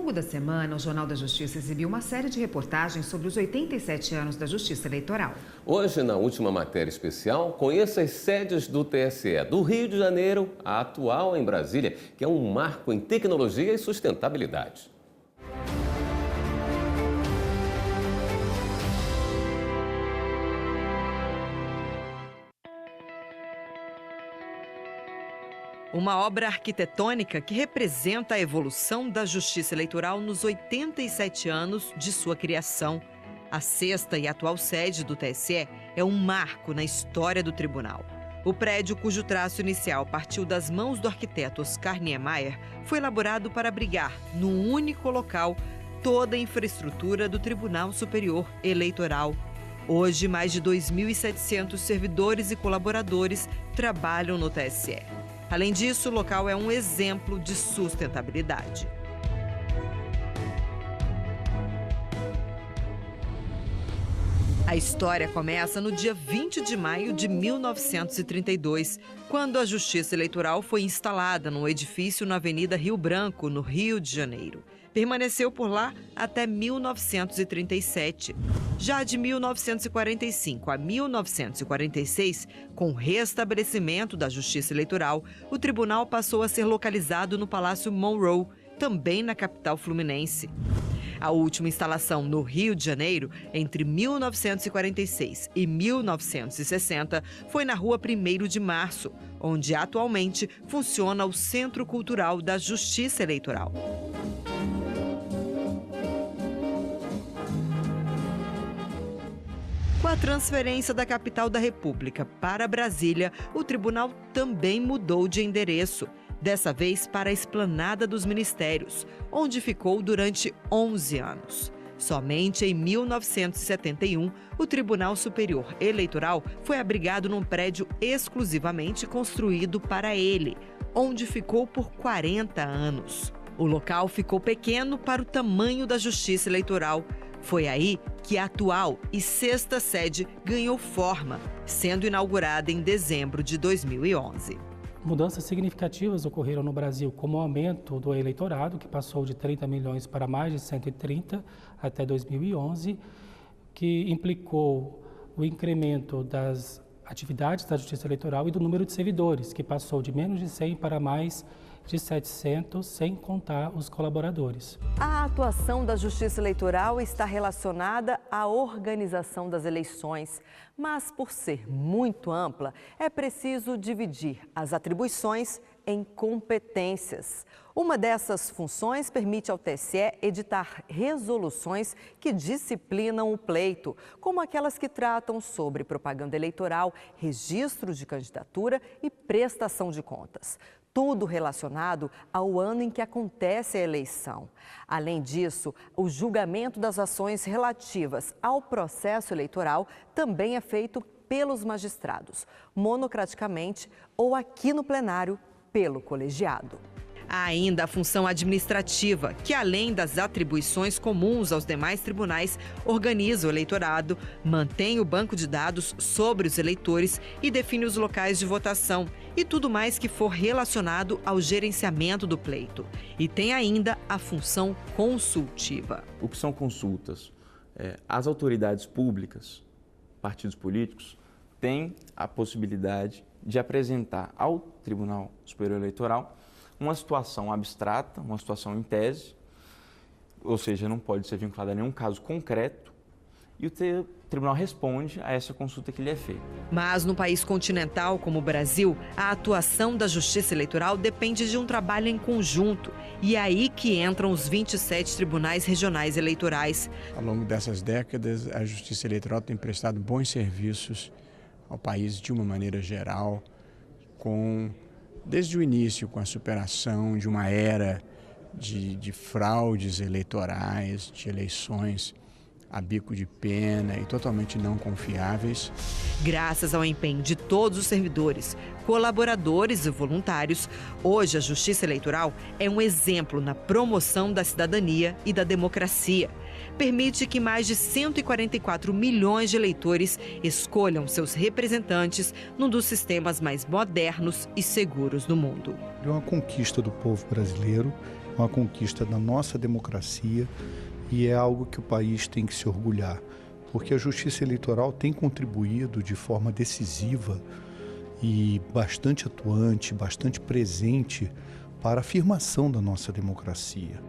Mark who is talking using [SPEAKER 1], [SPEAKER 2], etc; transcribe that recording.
[SPEAKER 1] longo da semana, o Jornal da Justiça exibiu uma série de reportagens sobre os 87 anos da Justiça Eleitoral.
[SPEAKER 2] Hoje, na última matéria especial, conheça as sedes do TSE, do Rio de Janeiro à atual em Brasília, que é um marco em tecnologia e sustentabilidade.
[SPEAKER 3] Uma obra arquitetônica que representa a evolução da Justiça Eleitoral nos 87 anos de sua criação. A sexta e atual sede do TSE é um marco na história do tribunal. O prédio, cujo traço inicial partiu das mãos do arquiteto Oscar Niemeyer, foi elaborado para abrigar, num único local, toda a infraestrutura do Tribunal Superior Eleitoral. Hoje, mais de 2.700 servidores e colaboradores trabalham no TSE. Além disso, o local é um exemplo de sustentabilidade. A história começa no dia 20 de maio de 1932, quando a Justiça Eleitoral foi instalada num edifício na Avenida Rio Branco, no Rio de Janeiro. Permaneceu por lá até 1937. Já de 1945 a 1946, com o restabelecimento da Justiça Eleitoral, o tribunal passou a ser localizado no Palácio Monroe, também na capital fluminense. A última instalação no Rio de Janeiro, entre 1946 e 1960, foi na Rua 1º de Março, onde atualmente funciona o Centro Cultural da Justiça Eleitoral. Com a transferência da capital da República para Brasília, o tribunal também mudou de endereço, dessa vez para a Esplanada dos Ministérios, onde ficou durante 11 anos. Somente em 1971, o Tribunal Superior Eleitoral foi abrigado num prédio exclusivamente construído para ele, onde ficou por 40 anos. O local ficou pequeno para o tamanho da Justiça Eleitoral. Foi aí que a atual e sexta sede ganhou forma, sendo inaugurada em dezembro de 2011.
[SPEAKER 4] Mudanças significativas ocorreram no Brasil, como o aumento do eleitorado, que passou de 30 milhões para mais de 130 até 2011, que implicou o incremento das atividades da Justiça Eleitoral e do número de servidores, que passou de menos de 100 para mais de 700, sem contar os colaboradores.
[SPEAKER 3] A atuação da Justiça Eleitoral está relacionada à organização das eleições, mas por ser muito ampla, é preciso dividir as atribuições em competências. Uma dessas funções permite ao TSE editar resoluções que disciplinam o pleito, como aquelas que tratam sobre propaganda eleitoral, registro de candidatura e prestação de contas. Tudo relacionado ao ano em que acontece a eleição. Além disso, o julgamento das ações relativas ao processo eleitoral também é feito pelos magistrados, monocraticamente ou aqui no plenário pelo colegiado. Há ainda a função administrativa, que além das atribuições comuns aos demais tribunais, organiza o eleitorado, mantém o banco de dados sobre os eleitores e define os locais de votação e tudo mais que for relacionado ao gerenciamento do pleito. E tem ainda a função consultiva.
[SPEAKER 5] O que são consultas? As autoridades públicas, partidos políticos, têm a possibilidade de apresentar ao Tribunal Superior Eleitoral uma situação abstrata, uma situação em tese, ou seja, não pode ser vinculada a nenhum caso concreto, e o tribunal responde a essa consulta que lhe é feita.
[SPEAKER 3] Mas no país continental como o Brasil, a atuação da Justiça Eleitoral depende de um trabalho em conjunto, e é aí que entram os 27 tribunais regionais eleitorais.
[SPEAKER 6] Ao longo dessas décadas, a Justiça Eleitoral tem prestado bons serviços ao país de uma maneira geral, desde o início, com a superação de uma era de fraudes eleitorais, de eleições a bico de pena e totalmente não confiáveis.
[SPEAKER 3] Graças ao empenho de todos os servidores, colaboradores e voluntários, hoje a Justiça Eleitoral é um exemplo na promoção da cidadania e da democracia. Permite que mais de 144 milhões de eleitores escolham seus representantes num dos sistemas mais modernos e seguros do mundo.
[SPEAKER 7] É uma conquista do povo brasileiro, uma conquista da nossa democracia e é algo que o país tem que se orgulhar, porque a Justiça Eleitoral tem contribuído de forma decisiva e bastante atuante, bastante presente para a afirmação da nossa democracia.